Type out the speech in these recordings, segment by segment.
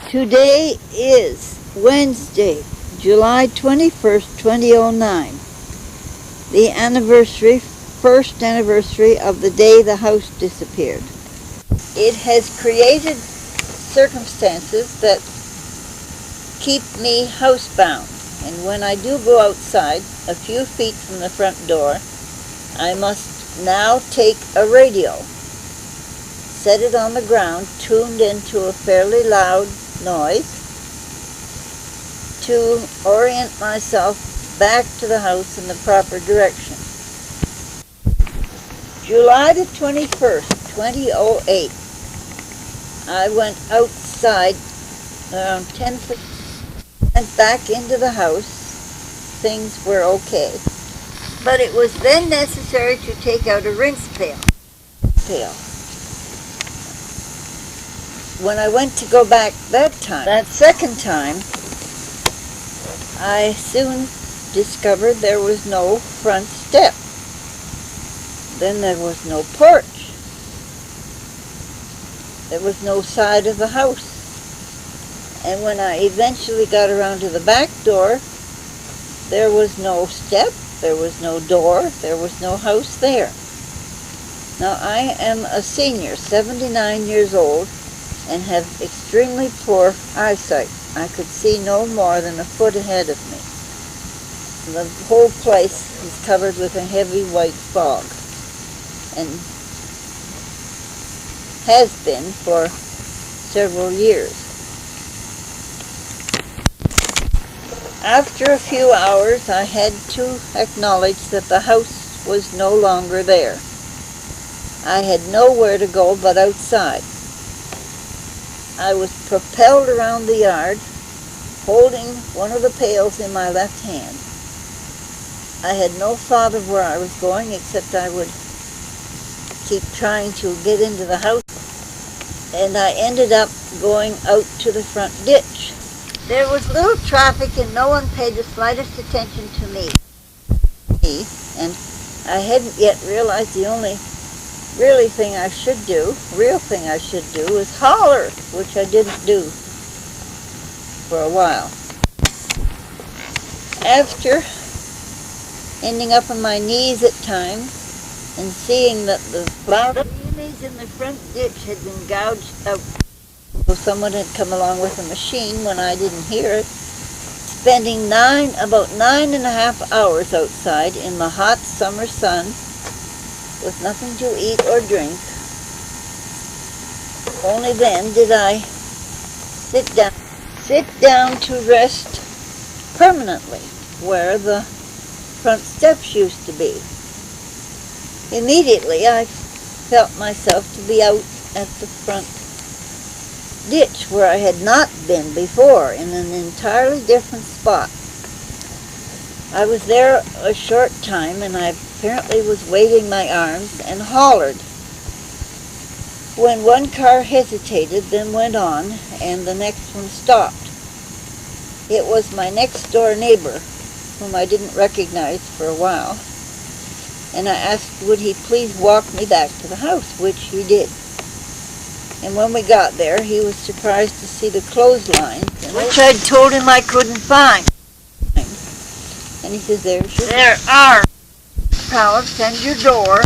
Today is Wednesday, July 21st, 2009, the first anniversary of the day the house disappeared. It has created circumstances that keep me housebound, and when I do go outside a few feet from the front door, I must now take a radio, set it on the ground, tuned into a fairly loud noise, to orient myself back to the house in the proper direction. July the 21st, 2008, I went outside around 10 feet, went back into the house. Things were okay. But it was then necessary to take out a rinse pail. When I went to go back that second time, I soon discovered there was no front step. Then there was no porch. There was no side of the house. And when I eventually got around to the back door, there was no step, there was no door, there was no house there. Now I am a senior, 79 years old, and have extremely poor eyesight. I could see no more than a foot ahead of me. The whole place is covered with a heavy white fog, and has been for several years. After a few hours, I had to acknowledge that the house was no longer there. I had nowhere to go but outside. I was propelled around the yard, holding one of the pails in my left hand. I had no thought of where I was going, except I would keep trying to get into the house, and I ended up going out to the front ditch. There was little traffic and no one paid the slightest attention to me, and I hadn't yet realized the only real thing I should do is holler, which I didn't do for a while. After ending up on my knees at times and seeing that the leaves in the front ditch had been gouged out, so someone had come along with a machine when I didn't hear it, spending about 9.5 hours outside in the hot summer sun with nothing to eat or drink. Only then did I sit down to rest permanently where the front steps used to be. Immediately I felt myself to be out at the front ditch where I had not been before, in an entirely different spot. I was there a short time, and I apparently was waving my arms and hollered when one car hesitated, then went on, and the next one stopped. It was my next door neighbor, whom I didn't recognize for a while, and I asked would he please walk me back to the house, which he did. And when we got there, he was surprised to see the clothesline, which I'd told him I couldn't find. And he says, there are pallets and your door.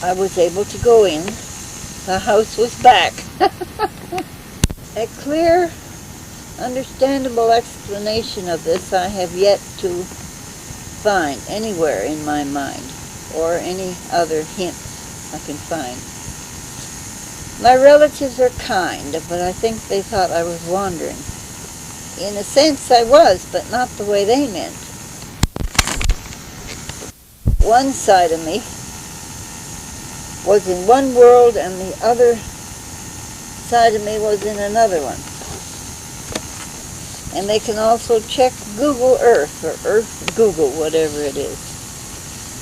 I was able to go in. The house was back. A clear, understandable explanation of this I have yet to find anywhere in my mind, or any other hints I can find. My relatives are kind, but I think they thought I was wandering. In a sense I was, but not the way they meant. One side of me was in one world and the other side of me was in another one. And they can also check Google Earth, or Earth Google, whatever it is.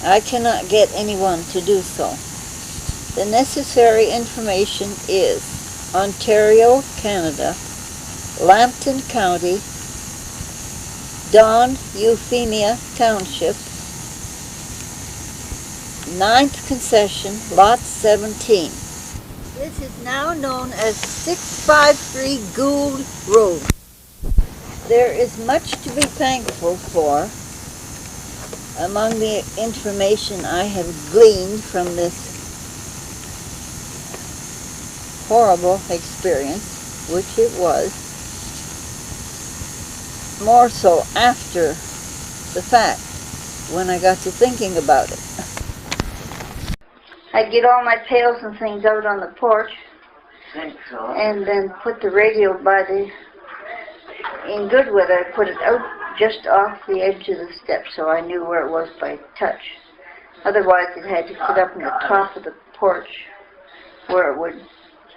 I cannot get anyone to do so. The necessary information is Ontario, Canada, Lambton County, Don Euphemia Township, 9th Concession, Lot 17. This is now known as 653 Gould Road. There is much to be thankful for among the information I have gleaned from this horrible experience, which it was, more so after the fact, when I got to thinking about it. I'd get all my pails and things out on the porch, and then put the radio by the, in good weather, I put it out just off the edge of the steps so I knew where it was by touch. Otherwise it had to sit up in the top of the porch where it would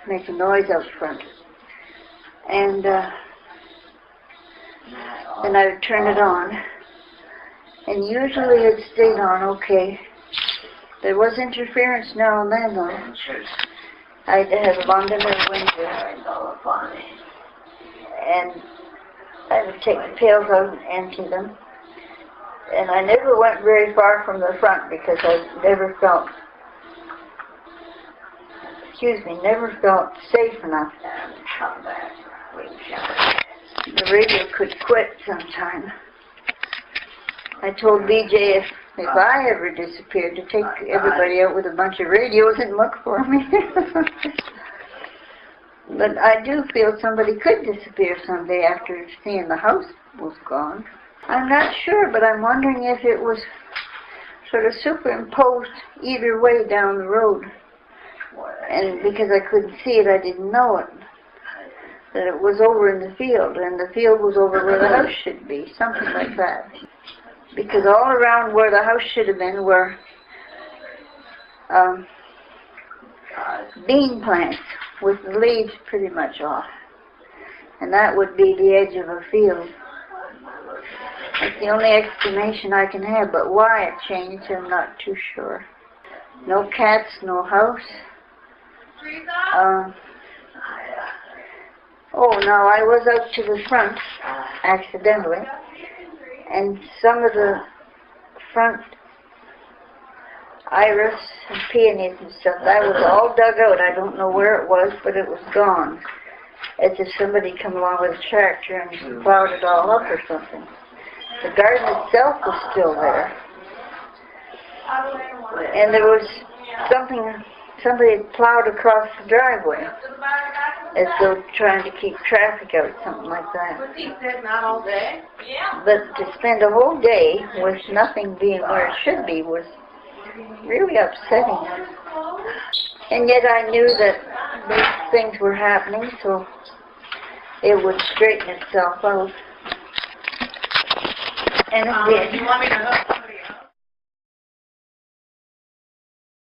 make a noise out front. And then I would turn it on, and usually it stayed on okay. There was interference now and then though. I had to have a Londoner window, and I would take the pails out and empty them. And I never went very far from the front because I never felt safe enough. The radio could quit sometime. I told BJ if I ever disappeared to take everybody out with a bunch of radios and look for me. But I do feel somebody could disappear someday after seeing the house was gone. I'm not sure, but I'm wondering if it was sort of superimposed either way down the road. And because I couldn't see it, I didn't know it. That it was over in the field, and the field was over where the house should be, something like that. Because all around where the house should have been were bean plants with the leaves pretty much off. And that would be the edge of a field. That's the only explanation I can have, but why it changed, I'm not too sure. No cats, no house. Oh, no, I was out to the front, accidentally, and some of the front iris and peonies and stuff, that was all dug out. I don't know where it was, but it was gone. As if somebody come along with a tractor and plowed it all up or something. The garden itself was still there. And there was somebody had plowed across the driveway, as though trying to keep traffic out, something like that. Not all day? Yeah. But to spend a whole day with nothing being where it should be was really upsetting. And yet I knew that these things were happening, so it would straighten itself out. And it did. You want me to hook?